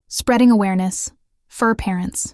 Spreading awareness. For parents.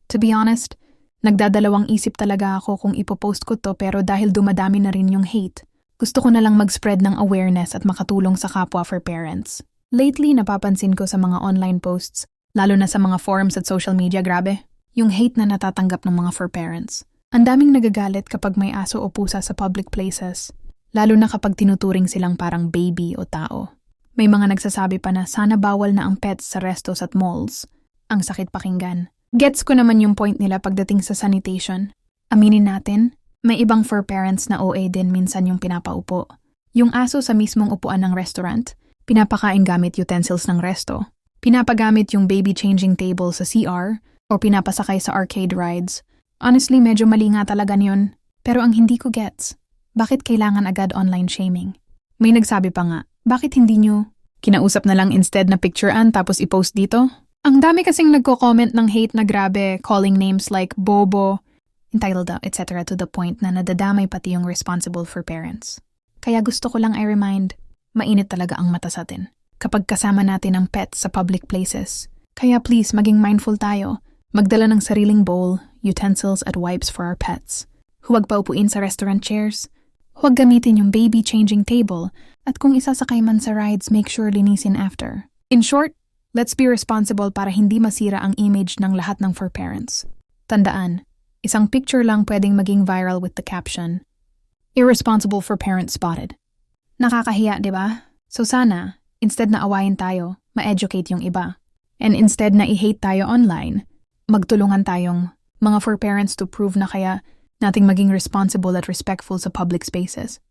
To be honest, nagdadalawang isip talaga ako kung ipopost ko to pero dahil dumadami na rin yung hate, gusto ko na lang mag-spread ng awareness at makatulong sa kapwa for parents. Lately, napapansin ko sa mga online posts, lalo na sa mga forums at social media, grabe, yung hate na natatanggap ng mga for parents. Ang daming nagagalit kapag may aso o pusa sa public places, lalo na kapag tinuturing silang parang baby o tao. May mga nagsasabi pa na sana bawal na ang pets sa restos at malls. Ang sakit pakinggan. Gets ko naman yung point nila pagdating sa sanitation. Aminin natin, may ibang fur parents na OA din minsan yung pinapaupo. Yung aso sa mismong upuan ng restaurant, pinapakain gamit utensils ng resto, pinapagamit yung baby changing table sa CR, o pinapasakay sa arcade rides. Honestly, medyo mali nga talaga niyon. Pero ang hindi ko gets, bakit kailangan agad online shaming? May nagsabi pa nga, bakit hindi nyo kinausap na lang instead na picturean tapos i-post dito? Ang dami kasing nagko-comment ng hate na grabe, calling names like bobo, entitled, etc. to the point na nadadamay pati yung responsible for parents. Kaya gusto ko lang i-remind, mainit talaga ang mata sa atin kapag kasama natin ang pets sa public places. Kaya please, maging mindful tayo. Magdala ng sariling bowl, utensils at wipes for our pets. Huwag paupuin sa restaurant chairs. Huwag gamitin yung baby changing table. At kung isasakay man sa rides, make sure linisin after. In short, let's be responsible para hindi masira ang image ng lahat ng for parents. Tandaan, isang picture lang pwedeng maging viral with the caption, "Irresponsible for parents spotted." Nakakahiya, di ba? So sana, instead na awayin tayo, ma-educate yung iba. And instead na i-hate tayo online, magtulungan tayong mga for parents to prove na kaya nating maging responsible at respectful sa public spaces.